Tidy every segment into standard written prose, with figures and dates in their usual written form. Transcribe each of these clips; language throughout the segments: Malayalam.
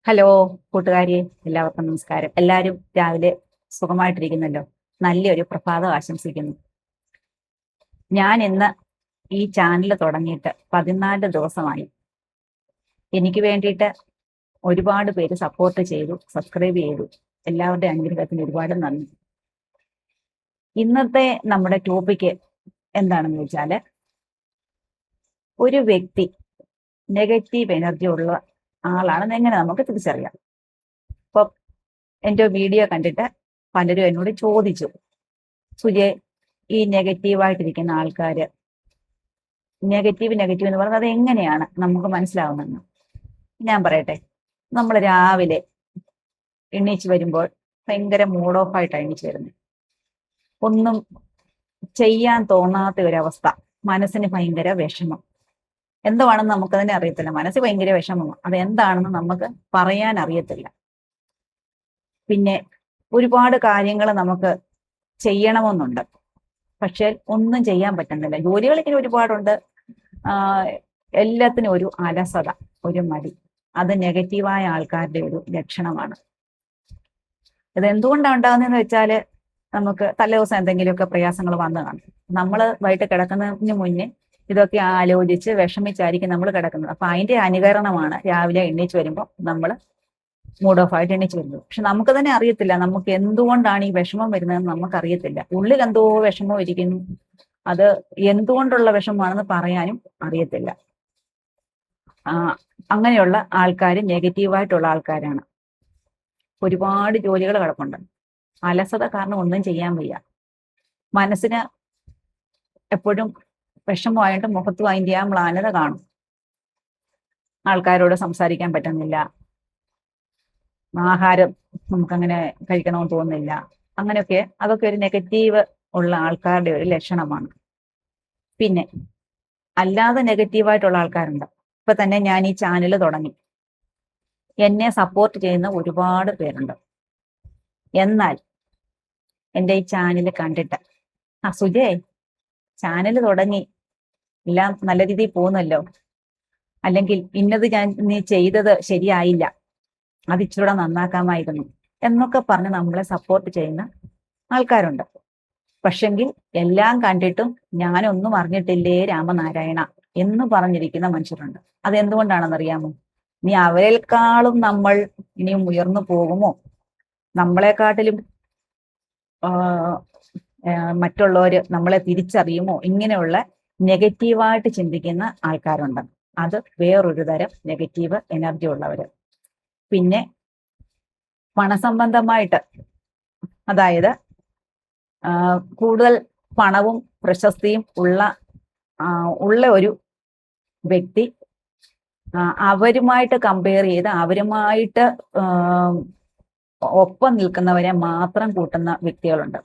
ഹലോ കൂട്ടുകാരി, എല്ലാവർക്കും നമസ്കാരം. എല്ലാവരും രാവിലെ സുഖമായിട്ടിരിക്കുന്നല്ലോ. നല്ലൊരു പ്രഭാതം ആശംസിക്കുന്നു. ഞാൻ ഇന്ന് ഈ ചാനൽ തുടങ്ങിയിട്ട് 14 ദിവസമായി. എനിക്ക് വേണ്ടിയിട്ട് ഒരുപാട് പേര് സപ്പോർട്ട് ചെയ്തു, സബ്സ്ക്രൈബ് ചെയ്തു. എല്ലാവരുടെ അനുഗ്രഹത്തിന് ഒരുപാട് നന്ദി. ഇന്നത്തെ നമ്മുടെ ടോപ്പിക്ക് എന്താണെന്ന് വെച്ചാൽ, ഒരു വ്യക്തി നെഗറ്റീവ് എനർജി ഉള്ള ആളാണെന്ന് എങ്ങനെ നമുക്ക് തിരിച്ചറിയാം. ഇപ്പൊ എൻ്റെ വീഡിയോ കണ്ടിട്ട് പലരും എന്നോട് ചോദിച്ചു, സുജെ, ഈ നെഗറ്റീവായിട്ടിരിക്കുന്ന ആൾക്കാര് നെഗറ്റീവ് എന്ന് പറയുന്നത് അത് എങ്ങനെയാണ് നമുക്ക് മനസ്സിലാവുന്നതെന്ന് ഞാൻ പറയട്ടെ. നമ്മൾ രാവിലെ എണീച്ച് വരുമ്പോൾ ഭയങ്കര മൂഡ് ഓഫ് ആയിട്ടാണ് എണീച്ച് വരുന്നത്. ഒന്നും ചെയ്യാൻ തോന്നാത്ത ഒരവസ്ഥ, മനസ്സിന് ഭയങ്കര വിഷമം. എന്തുവാണെന്ന് നമുക്കതിനെ അറിയത്തില്ല. മനസ്സ് ഭയങ്കര വിഷമമാണ്. അത് എന്താണെന്ന് നമുക്ക് പറയാൻ അറിയത്തില്ല. പിന്നെ ഒരുപാട് കാര്യങ്ങൾ നമുക്ക് ചെയ്യണമെന്നുണ്ട്, പക്ഷെ ഒന്നും ചെയ്യാൻ പറ്റുന്നില്ല. ജോലികൾ ഇങ്ങനെ ഒരുപാടുണ്ട്. എല്ലാത്തിനും ഒരു അലസത, ഒരു മടി. അത് നെഗറ്റീവായ ആൾക്കാരുടെ ഒരു ലക്ഷണമാണ്. ഇത് എന്തുകൊണ്ടാണ് ഉണ്ടാകുന്നതെന്ന് വെച്ചാൽ, നമുക്ക് തലേദിവസം എന്തെങ്കിലുമൊക്കെ പ്രയാസങ്ങൾ വന്നു കാണും. നമ്മൾ വൈകിട്ട് കിടക്കുന്നതിന് മുന്നേ ഇതൊക്കെ ആലോചിച്ച് വിഷമിച്ചായിരിക്കും നമ്മൾ കിടക്കുന്നത്. അപ്പൊ അതിന്റെ അനുകരണമാണ് രാവിലെ എണ്ണീച്ച് വരുമ്പോൾ നമ്മൾ മൂഡ് ഓഫ് ആയിട്ട് എണീച്ച് വരുന്നത്. പക്ഷെ നമുക്ക് തന്നെ അറിയത്തില്ല നമുക്ക് എന്തുകൊണ്ടാണ് ഈ വിഷമം വരുന്നതെന്ന് നമുക്കറിയത്തില്ല. ഉള്ളിൽ എന്തോ വിഷമം ഇരിക്കുന്നു. അത് എന്തുകൊണ്ടുള്ള വിഷമമാണെന്ന് പറയാനും അറിയത്തില്ല. അങ്ങനെയുള്ള ആൾക്കാർ നെഗറ്റീവായിട്ടുള്ള ആൾക്കാരാണ്. ഒരുപാട് ജോലികൾ കിടപ്പുണ്ട്. അലസത കാരണം ഒന്നും ചെയ്യാൻ വയ്യ. മനസ്സിന് എപ്പോഴും വിഷമമായിട്ട് മുഖത്തും അതിൻ്റെ ആ മ്ലാനത കാണും. ആൾക്കാരോട് സംസാരിക്കാൻ പറ്റുന്നില്ല. ആഹാരം നമുക്കങ്ങനെ കഴിക്കണമെന്ന് തോന്നുന്നില്ല. അങ്ങനെയൊക്കെ അതൊക്കെ ഒരു നെഗറ്റീവ് ഉള്ള ആൾക്കാരുടെ ഒരു ലക്ഷണമാണ്. പിന്നെ അല്ലാതെ നെഗറ്റീവായിട്ടുള്ള ആൾക്കാരുണ്ട്. ഇപ്പൊ തന്നെ ഞാൻ ഈ ചാനൽ തുടങ്ങി, എന്നെ സപ്പോർട്ട് ചെയ്യുന്ന ഒരുപാട് പേരുണ്ട്. എന്നാൽ എൻ്റെ ഈ ചാനൽ കണ്ടിട്ട്, സുജേ, ചാനൽ തുടങ്ങി, എല്ലാം നല്ല രീതിയിൽ പോകുന്നല്ലോ, അല്ലെങ്കിൽ ഇന്നത് നീ ചെയ്തത് ശരിയായില്ല, അത് ഇച്ചിരൂടെ നന്നാക്കാമായിരുന്നു എന്നൊക്കെ പറഞ്ഞ് നമ്മളെ സപ്പോർട്ട് ചെയ്യുന്ന ആൾക്കാരുണ്ട്. പക്ഷെങ്കിൽ എല്ലാം കണ്ടിട്ടും ഞാനൊന്നും അറിഞ്ഞിട്ടില്ലേ രാമനാരായണ എന്ന് പറഞ്ഞിരിക്കുന്ന മനുഷ്യരുണ്ട്. അതെന്തുകൊണ്ടാണെന്നറിയാമോ? നീ അവരെക്കാളും നമ്മൾ ഇനിയും ഉയർന്നു പോകുമോ, നമ്മളെക്കാട്ടിലും മറ്റുള്ളവര് നമ്മളെ തിരിച്ചറിയുമോ, ഇങ്ങനെയുള്ള നെഗറ്റീവായിട്ട് ചിന്തിക്കുന്ന ആൾക്കാരുണ്ട്. അത് വേറൊരു തരം നെഗറ്റീവ് എനർജി ഉള്ളവര്. പിന്നെ പണസംബന്ധമായിട്ട്, അതായത് കൂടുതൽ പണവും പ്രശസ്തിയും ഉള്ള ഒരു വ്യക്തി അവരുമായിട്ട് കമ്പയർ ചെയ്ത് അവരുമായിട്ട് ഒപ്പം നിൽക്കുന്നവരെ മാത്രം കൂട്ടുന്ന വ്യക്തികളുണ്ട്.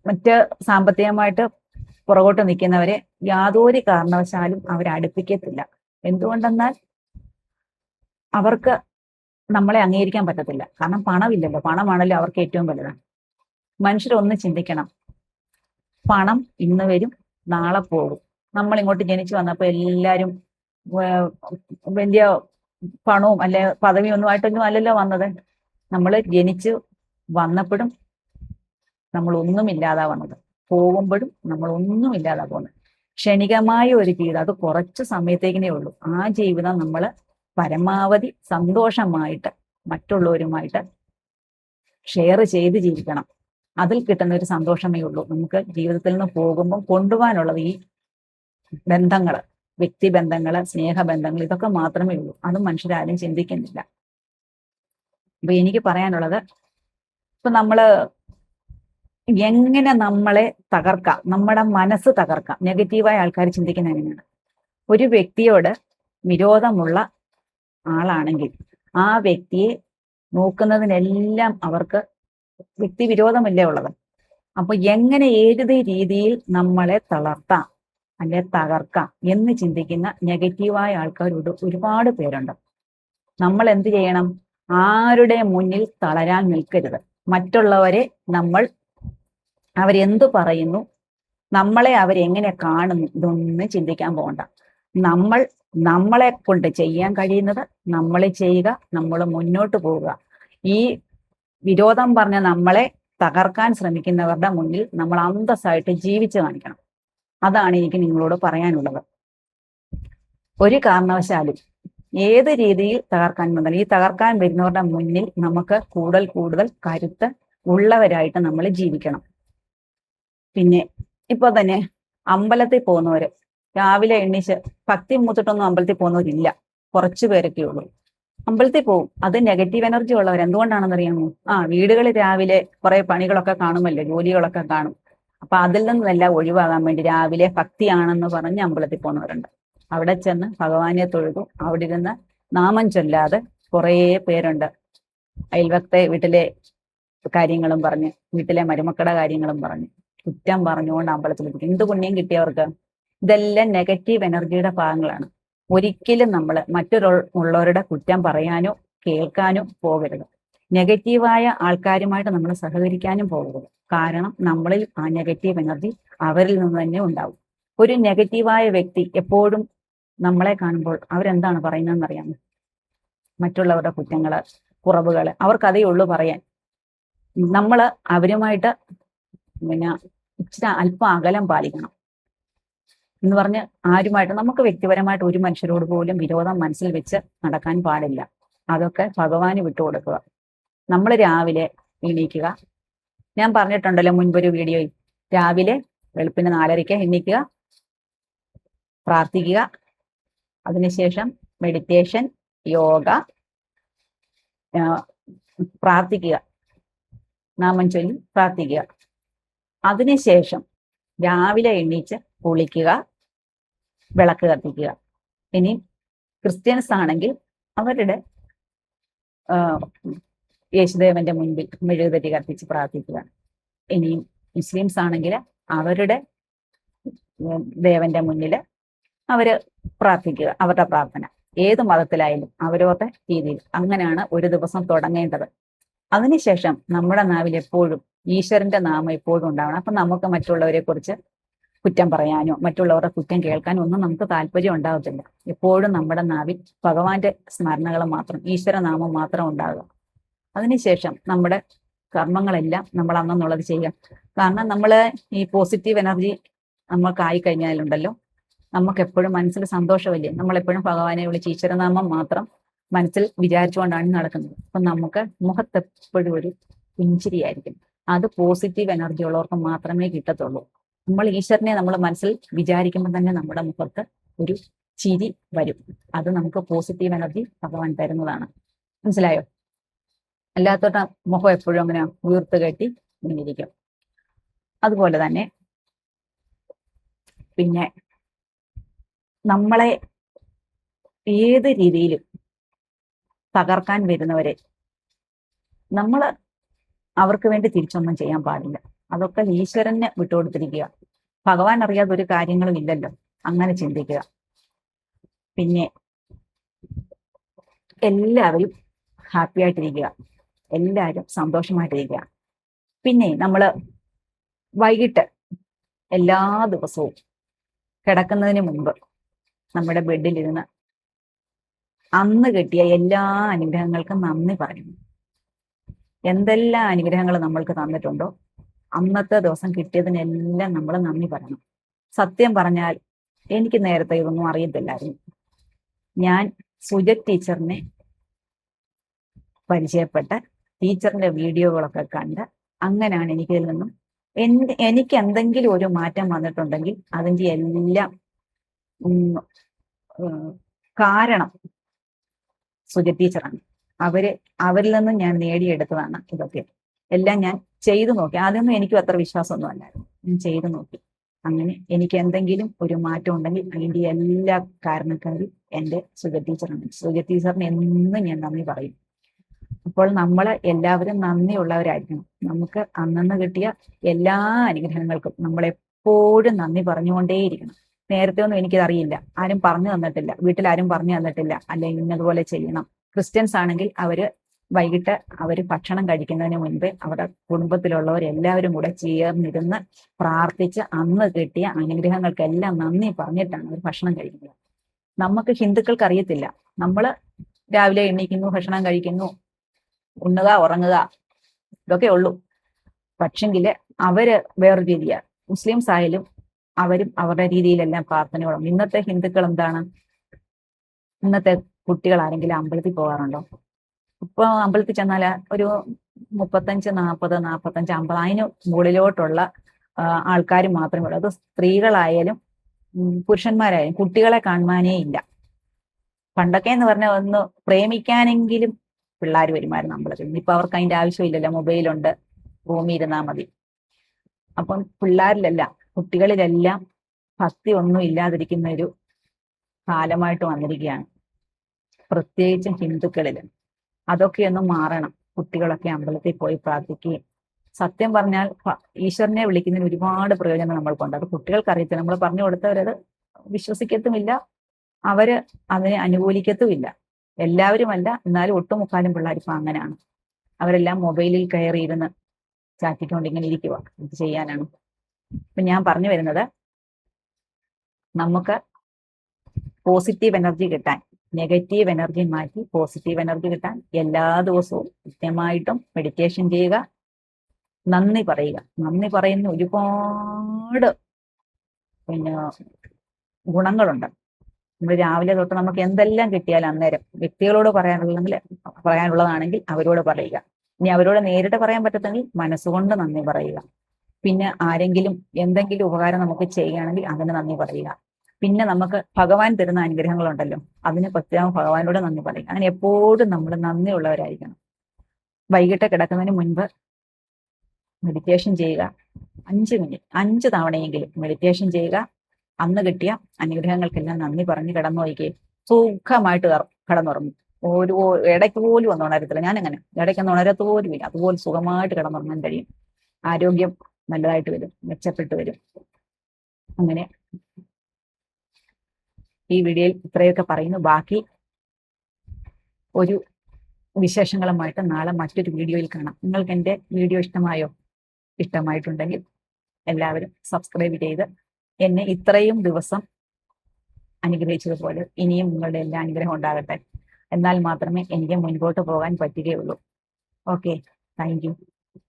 മറ്റ് സാമ്പത്തികമായിട്ട് പുറകോട്ട് നിൽക്കുന്നവരെ യാതൊരു കാരണവശാലും അവരടുപ്പിക്കത്തില്ല. എന്തുകൊണ്ടെന്നാൽ അവർക്ക് നമ്മളെ അംഗീകരിക്കാൻ പറ്റത്തില്ല. കാരണം പണമില്ലല്ലോ. പണമാണല്ലോ അവർക്ക് ഏറ്റവും വലുത്. മനുഷ്യരൊന്ന് ചിന്തിക്കണം. പണം ഇന്ന് വരും, നാളെ പോകും. നമ്മൾ ഇങ്ങോട്ട് ജനിച്ചു വന്നപ്പോൾ എല്ലാവരും വലിയ പണവും അല്ലെ പദവിയൊന്നും ആയിട്ടൊന്നും അല്ലല്ലോ വന്നത്. നമ്മൾ ജനിച്ചു വന്നപ്പോഴും നമ്മൾ ഒന്നുമില്ലാതാ വന്നത്, പോകുമ്പോഴും നമ്മൾ ഒന്നുമില്ലാതാ പോകുന്നത്. ക്ഷണികമായ ഒരു ജീവിതം, അത് കുറച്ച് സമയത്തേക്കിനേ ഉള്ളൂ. ആ ജീവിതം നമ്മൾ പരമാവധി സന്തോഷമായിട്ട് മറ്റുള്ളവരുമായിട്ട് ഷെയർ ചെയ്ത് ജീവിക്കണം. അതിൽ കിട്ടുന്ന ഒരു സന്തോഷമേ ഉള്ളൂ നമുക്ക് ജീവിതത്തിൽ നിന്ന് പോകുമ്പോൾ കൊണ്ടുപോകാനുള്ളത്. ഈ ബന്ധങ്ങള്, വ്യക്തിബന്ധങ്ങള്, സ്നേഹബന്ധങ്ങൾ, ഇതൊക്കെ മാത്രമേ ഉള്ളൂ. അതും മനുഷ്യരാരും ചിന്തിക്കുന്നില്ല. അപ്പൊ എനിക്ക് പറയാനുള്ളത്, ഇപ്പൊ നമ്മള് എങ്ങനെ നമ്മളെ തകർക്കാം, നമ്മുടെ മനസ്സ് തകർക്കാം. നെഗറ്റീവായ ആൾക്കാർ ചിന്തിക്കുന്ന എങ്ങനെയാണ്? ഒരു വ്യക്തിയോട് വിരോധമുള്ള ആളാണെങ്കിൽ ആ വ്യക്തിയെ നോക്കുന്നതിനെല്ലാം അവർക്ക് വ്യക്തി വിരോധമല്ലേ ഉള്ളത്. അപ്പൊ എങ്ങനെ ഏത് രീതിയിൽ നമ്മളെ തളർത്താം അല്ലെ തകർക്കാം എന്ന് ചിന്തിക്കുന്ന നെഗറ്റീവായ ആൾക്കാരോട് ഒരുപാട് പേരുണ്ട്. നമ്മൾ എന്ത് ചെയ്യണം? ആരുടെ മുന്നിൽ തളരാൻ നിൽക്കരുത്. മറ്റുള്ളവരെ നമ്മൾ അവരെന്തു പറയുന്നു, നമ്മളെ അവരെങ്ങനെ കാണുന്നു, ഇതൊന്നും ചിന്തിക്കാൻ പോകണ്ട. നമ്മൾ നമ്മളെ കൊണ്ട് ചെയ്യാൻ കഴിയുന്നത് നമ്മൾ ചെയ്യുക, നമ്മൾ മുന്നോട്ട് പോവുക. ഈ വിരോധം പറഞ്ഞ നമ്മളെ തകർക്കാൻ ശ്രമിക്കുന്നവരുടെ മുന്നിൽ നമ്മൾ അന്തസ്സായിട്ട് ജീവിച്ചു കാണിക്കണം. അതാണ് എനിക്ക് നിങ്ങളോട് പറയാനുള്ളത്. ഒരു കാരണവശാലും ഏത് രീതിയിൽ തകർക്കാൻ വന്നാൽ ഈ തകർക്കാൻ വരുന്നവരുടെ മുന്നിൽ നമുക്ക് കൂടുതൽ കരുത്ത് ഉള്ളവരായിട്ട് നമ്മൾ ജീവിക്കണം. പിന്നെ ഇപ്പൊ തന്നെ അമ്പലത്തിൽ പോകുന്നവര് രാവിലെ എണ്ണീച്ച് ഭക്തി മൂത്തിട്ടൊന്നും അമ്പലത്തിൽ പോകുന്നവരില്ല, കുറച്ചു പേരൊക്കെ ഉള്ളൂ. അമ്പലത്തിൽ പോകും, അത് നെഗറ്റീവ് എനർജി ഉള്ളവർ. എന്തുകൊണ്ടാണെന്ന് അറിയാമോ? വീടുകളിൽ രാവിലെ കുറെ പണികളൊക്കെ കാണുമല്ലോ, ജോലികളൊക്കെ കാണും. അപ്പൊ അതിൽ നിന്നെല്ലാം ഒഴിവാകാൻ വേണ്ടി രാവിലെ ഭക്തിയാണെന്ന് പറഞ്ഞ് അമ്പലത്തിൽ പോകുന്നവരുണ്ട്. അവിടെ ചെന്ന് ഭഗവാനെ തൊഴുതു അവിടെ ഇരുന്ന് നാമം ചൊല്ലാതെ കുറേ പേരുണ്ട്. അയൽവക്കത്തെ വീട്ടിലെ കാര്യങ്ങളും പറഞ്ഞ്, വീട്ടിലെ മരുമക്കളുടെ കാര്യങ്ങളും പറഞ്ഞ്, കുറ്റം പറഞ്ഞുകൊണ്ട് അമ്പലത്തിലെത്തിക്കും. എന്ത് പുണ്യം കിട്ടിയവർക്ക്? ഇതെല്ലാം നെഗറ്റീവ് എനർജിയുടെ ഭാഗങ്ങളാണ്. ഒരിക്കലും നമ്മൾ മറ്റുള്ളവരുടെ കുറ്റം പറയാനോ കേൾക്കാനോ പോകരുത്. നെഗറ്റീവായ ആൾക്കാരുമായിട്ട് നമ്മൾ സഹകരിക്കാനും പോകരുത്. കാരണം നമ്മളിൽ ആ നെഗറ്റീവ് എനർജി അവരിൽ നിന്ന് തന്നെ ഉണ്ടാവും. ഒരു നെഗറ്റീവായ വ്യക്തി എപ്പോഴും നമ്മളെ കാണുമ്പോൾ അവരെന്താണ് പറയുന്നതെന്ന് അറിയാമോ? മറ്റുള്ളവരുടെ കുറ്റങ്ങള്, കുറവുകള് അവർക്കതേ ഉള്ളൂ പറയാൻ. നമ്മൾ അവരുമായിട്ട് ഇച്ചിരി അല്പം അകലം പാലിക്കണം. എന്ന് പറഞ്ഞ് ആരുമായിട്ട് നമുക്ക് വ്യക്തിപരമായിട്ട് ഒരു മനുഷ്യരോട് പോലും വിരോധം മനസ്സിൽ വെച്ച് നടക്കാൻ പാടില്ല. അതൊക്കെ ഭഗവാന് വിട്ടുകൊടുക്കുക. നമ്മൾ രാവിലെ എണീക്കുക. ഞാൻ പറഞ്ഞിട്ടുണ്ടല്ലോ മുൻപൊരു വീഡിയോയിൽ, രാവിലെ വെളുപ്പിന് 4:30 എണീക്കുക, പ്രാർത്ഥിക്കുക, അതിനുശേഷം മെഡിറ്റേഷൻ, യോഗ, പ്രാർത്ഥിക്കുക, നാമം ചൊല്ലി പ്രാർത്ഥിക്കുക. അതിനുശേഷം രാവിലെ എണീച്ച് കുളിക്കുക, വിളക്ക് കത്തിക്കുക. ഇനി ക്രിസ്ത്യൻസ് ആണെങ്കിൽ അവരുടെ യേശുദേവന്റെ മുൻപിൽ മെഴുകുതിരി കത്തിച്ച് പ്രാർത്ഥിക്കുക. ഇനിയും മുസ്ലിംസ് ആണെങ്കിൽ അവരുടെ ദേവന്റെ മുന്നിൽ അവര് പ്രാർത്ഥിക്കുക, അവരുടെ പ്രാർത്ഥന. ഏത് മതത്തിലായാലും അവരവരുടെ രീതിയിൽ അങ്ങനെയാണ് ഒരു ദിവസം തുടങ്ങേണ്ടത്. അതിനുശേഷം നമ്മുടെ നാവിൽ എപ്പോഴും ഈശ്വരന്റെ നാമം എപ്പോഴും ഉണ്ടാവണം. അപ്പൊ നമുക്ക് മറ്റുള്ളവരെ കുറിച്ച് കുറ്റം പറയാനോ മറ്റുള്ളവരുടെ കുറ്റം കേൾക്കാനോ ഒന്നും നമുക്ക് താല്പര്യം ഉണ്ടാകത്തില്ല. എപ്പോഴും നമ്മുടെ നാവിൽ ഭഗവാന്റെ സ്മരണകൾ മാത്രം, ഈശ്വരനാമം മാത്രം ഉണ്ടാകുക. അതിനുശേഷം നമ്മുടെ കർമ്മങ്ങളെല്ലാം നമ്മൾ അന്നെന്നുള്ളത് ചെയ്യാം. കാരണം നമ്മൾ ഈ പോസിറ്റീവ് എനർജി നമ്മൾക്കായി കഴിഞ്ഞാലുണ്ടല്ലോ, നമുക്ക് എപ്പോഴും മനസ്സിൽ സന്തോഷമല്ലേ. നമ്മളെപ്പോഴും ഭഗവാനെ വിളിച്ച് ഈശ്വരനാമം മാത്രം മനസ്സിൽ വിചാരിച്ചുകൊണ്ടാണ് നടക്കുന്നത്. അപ്പൊ നമുക്ക് മുഖത്തെപ്പോഴും ഒരു പുഞ്ചിരിയായിരിക്കും. അത് പോസിറ്റീവ് എനർജി ഉള്ളവർക്ക് മാത്രമേ കിട്ടത്തുള്ളൂ. നമ്മൾ ഈശ്വരനെ നമ്മൾ മനസ്സിൽ വിചാരിക്കുമ്പോൾ തന്നെ നമ്മുടെ മുഖത്ത് ഒരു ചിരി വരും. അത് നമുക്ക് പോസിറ്റീവ് എനർജി ഭഗവാൻ തരുന്നതാണ്. മനസ്സിലായോ? അല്ലാത്തോട്ട് മുഖം എപ്പോഴും അങ്ങനെ വീർത്ത് കെട്ടി ഇങ്ങനെ ഇരിക്കും. അതുപോലെ തന്നെ പിന്നെ നമ്മളെ ഏത് രീതിയിലും തകർക്കാൻ വരുന്നവരെ നമ്മൾ അവർക്ക് വേണ്ടി തിരിച്ചൊന്നും ചെയ്യാൻ പാടില്ല. അതൊക്കെ ഈശ്വരനെ വിട്ടുകൊടുത്തിരിക്കുക. ഭഗവാൻ അറിയാതെ ഒരു കാര്യങ്ങളും ഇല്ലല്ലോ, അങ്ങനെ ചിന്തിക്കുക. പിന്നെ എല്ലാവരും ഹാപ്പി ആയിട്ടിരിക്കുക, എല്ലാവരും സന്തോഷമായിട്ടിരിക്കുക. പിന്നെ നമ്മൾ വൈകിട്ട് എല്ലാ ദിവസവും കിടക്കുന്നതിന് മുൻപ് നമ്മുടെ ബെഡിലിരുന്ന് അന്ന് കിട്ടിയ എല്ലാ അനുഗ്രഹങ്ങൾക്കും നന്ദി പറയുന്നു. എന്തെല്ലാം അനുഗ്രഹങ്ങൾ നമ്മൾക്ക് തന്നിട്ടുണ്ടോ അന്നത്തെ ദിവസം കിട്ടിയതിനെല്ലാം നമ്മൾ നന്ദി പറയണം. സത്യം പറഞ്ഞാൽ എനിക്ക് നേരത്തെ ഇതൊന്നും അറിയത്തില്ലായിരുന്നു. ഞാൻ സുജത് ടീച്ചറിനെ പരിചയപ്പെട്ട് ടീച്ചറിന്റെ വീഡിയോകളൊക്കെ കണ്ട് അങ്ങനെയാണ് എനിക്കിതിൽ നിന്നും എനിക്ക് എന്തെങ്കിലും ഒരു മാറ്റം വന്നിട്ടുണ്ടെങ്കിൽ അതിൻ്റെ എല്ലാം കാരണം സുജത് ടീച്ചറാണ്. അവരിൽ നിന്നും ഞാൻ നേടിയെടുത്തതാണ് ഇതൊക്കെ. എല്ലാം ഞാൻ ചെയ്തു നോക്കി. ആദ്യമൊന്നും എനിക്കും അത്ര വിശ്വാസമൊന്നും അല്ലായിരുന്നു. ഞാൻ ചെയ്തു നോക്കി. അങ്ങനെ എനിക്ക് എന്തെങ്കിലും ഒരു മാറ്റം ഉണ്ടെങ്കിൽ അതിൻ്റെ എല്ലാ കാരണക്കാരും എൻ്റെ സുജത് ടീച്ചറാണ്. സുജത് ടീച്ചറിന് എന്നും ഞാൻ നന്ദി പറയും. അപ്പോൾ നമ്മൾ എല്ലാവരും നന്ദിയുള്ളവരായിരിക്കണം. നമുക്ക് അന്നന്ന് കിട്ടിയ എല്ലാ അനുഗ്രഹങ്ങൾക്കും നമ്മൾ എപ്പോഴും നന്ദി പറഞ്ഞുകൊണ്ടേയിരിക്കണം. നേരത്തെ ഒന്നും എനിക്കതറിയില്ല, ആരും പറഞ്ഞു തന്നിട്ടില്ല, വീട്ടിലാരും പറഞ്ഞു തന്നിട്ടില്ല, അല്ലെങ്കിൽ ഇന്നതുപോലെ ചെയ്യണം. ക്രിസ്ത്യൻസ് ആണെങ്കിൽ വൈകിട്ട് ഭക്ഷണം കഴിക്കുന്നതിന് മുൻപേ അവരുടെ കുടുംബത്തിലുള്ളവരെല്ലാവരും കൂടെ ചേർന്നിരുന്ന് പ്രാർത്ഥിച്ച് അന്ന് കിട്ടിയ അനുഗ്രഹങ്ങൾക്കെല്ലാം നന്ദി പറഞ്ഞിട്ടാണ് അവർ ഭക്ഷണം കഴിക്കുന്നത്. നമുക്ക് ഹിന്ദുക്കൾക്ക് അറിയത്തില്ല. നമ്മൾ രാവിലെ എണീക്കുന്നു, ഭക്ഷണം കഴിക്കുന്നു, ഉണ്ണുക, ഉറങ്ങുക, ഇതൊക്കെ ഉള്ളൂ. പക്ഷെങ്കില് അവര് വേറൊരു രീതിയാണ്. മുസ്ലിംസ് ആയാലും അവരും അവരുടെ രീതിയിലെല്ലാം പ്രാർത്ഥനയോടും. ഇന്നത്തെ ഹിന്ദുക്കൾ എന്താണ്, ഇന്നത്തെ കുട്ടികൾ ആരെങ്കിലും അമ്പലത്തിൽ പോകാറുണ്ടോ? ഇപ്പൊ അമ്പലത്തിൽ ചെന്നാൽ ഒരു 35, 40, 45, 50 അതിന് മുകളിലോട്ടുള്ള ആൾക്കാർ മാത്രമേ ഉള്ളൂ. അത് സ്ത്രീകളായാലും പുരുഷന്മാരായാലും കുട്ടികളെ കാണുവാനേ ഇല്ല. പണ്ടൊക്കെ എന്ന് പറഞ്ഞാൽ ഒന്ന് പ്രേമിക്കാനെങ്കിലും പിള്ളേർ വരുമായിരുന്നു അമ്പലത്തിൽ. ഇപ്പൊ അവർക്ക് അതിന്റെ ആവശ്യമില്ലല്ലോ, മൊബൈലുണ്ട്, റൂമിൽ ഇരുന്നാൽ മതി. അപ്പം പിള്ളേരിലെല്ലാം, കുട്ടികളിലെല്ലാം ഭക്തി ഒന്നും ഇല്ലാതിരിക്കുന്ന ഒരു കാലമായിട്ട് വന്നിരിക്കുകയാണ്, പ്രത്യേകിച്ചും ഹിന്ദുക്കളിൽ. അതൊക്കെ ഒന്ന് മാറണം. കുട്ടികളൊക്കെ അമ്പലത്തിൽ പോയി പ്രാർത്ഥിക്കുകയും, സത്യം പറഞ്ഞാൽ ഈശ്വരനെ വിളിക്കുന്നതിന് ഒരുപാട് പ്രയോജനം നമ്മൾക്കുണ്ട്. അത് കുട്ടികൾക്ക് അറിയത്തില്ല. നമ്മൾ പറഞ്ഞു കൊടുത്തവരത് വിശ്വസിക്കത്തുമില്ല, അവര് അതിനെ അനുകൂലിക്കത്തുമില്ല. എല്ലാവരുമല്ല, എന്നാലും ഒട്ടുമുക്കാലും പിള്ളേർ ഇപ്പൊ അങ്ങനെയാണ്. അവരെല്ലാം മൊബൈലിൽ കയറിയിരുന്ന് ചാറ്റിക്കൊണ്ട് ഇങ്ങനെ ഇരിക്കുക. ഇത് ചെയ്യാനാണ്. ഇപ്പൊ ഞാൻ പറഞ്ഞു വരുന്നത്, നമുക്ക് പോസിറ്റീവ് എനർജി കിട്ടാൻ നെഗറ്റീവ് എനർജി മാറ്റി പോസിറ്റീവ് എനർജി കിട്ടാൻ എല്ലാ ദിവസവും കൃത്യമായിട്ടും മെഡിറ്റേഷൻ ചെയ്യുക, നന്ദി പറയുക. നന്ദി പറയുന്ന ഒരുപാട് ഗുണങ്ങളുണ്ട്. നമ്മൾ രാവിലെ തൊട്ട് നമുക്ക് എന്തെല്ലാം കിട്ടിയാലും അന്നേരം വ്യക്തികളോട് പറയാനുള്ളതാണെങ്കിൽ അവരോട് പറയുക. ഇനി അവരോട് നേരിട്ട് പറയാൻ പറ്റത്തെങ്കിൽ മനസ്സുകൊണ്ട് നന്ദി പറയുക. പിന്നെ ആരെങ്കിലും എന്തെങ്കിലും ഉപകാരം നമുക്ക് ചെയ്യുകയാണെങ്കിൽ അതിന് നന്ദി പറയുക. പിന്നെ നമുക്ക് ഭഗവാൻ തരുന്ന അനുഗ്രഹങ്ങളുണ്ടല്ലോ, അതിന് പ്രത്യേകം ഭഗവാനോട് നന്ദി പറയുക. അങ്ങനെ എപ്പോഴും നമ്മൾ നന്ദിയുള്ളവരായിരിക്കണം. വൈകിട്ട് കിടക്കുന്നതിന് മുൻപ് മെഡിറ്റേഷൻ ചെയ്യുക. 5 മിനിറ്റ് 5 തവണയെങ്കിലും മെഡിറ്റേഷൻ ചെയ്യുക. അന്ന് കിട്ടിയ അനുഗ്രഹങ്ങൾക്കെല്ലാം നന്ദി പറഞ്ഞ് കിടന്നുപോയിക്കേ സുഖമായിട്ട് കിടന്നുറങ്ങും. ഒരു ഇടയ്ക്ക് പോലും ഒന്നും ഉണരത്തില്ല. ഞാനങ്ങനെ ഇടയ്ക്കൊന്നും ഉണരത്ത് പോലും ഇല്ല. അതുപോലെ സുഖമായിട്ട് കിടന്നുറങ്ങാൻ കഴിയും. ആരോഗ്യം നല്ലതായിട്ട് വരും, മെച്ചപ്പെട്ടു വരും. അങ്ങനെ ഈ വീഡിയോയിൽ ഇത്രയൊക്കെ പറയുന്നു. ബാക്കി ഒരു വിശേഷങ്ങളുമായിട്ട് നാളെ മറ്റൊരു വീഡിയോയിൽ കാണാം. നിങ്ങൾക്ക് എൻ്റെ വീഡിയോ ഇഷ്ടമായോ? ഇഷ്ടമായിട്ടുണ്ടെങ്കിൽ എല്ലാവരും സബ്സ്ക്രൈബ് ചെയ്ത് എന്നെ ഇത്രയും ദിവസം അനുഗ്രഹിച്ചതുപോലെ ഇനിയും നിങ്ങളുടെ എല്ലാ അനുഗ്രഹം ഉണ്ടാകട്ടെ. എന്നാൽ മാത്രമേ എനിക്ക് മുൻപോട്ട് പോകാൻ പറ്റുകയുള്ളൂ. Okay, thank you.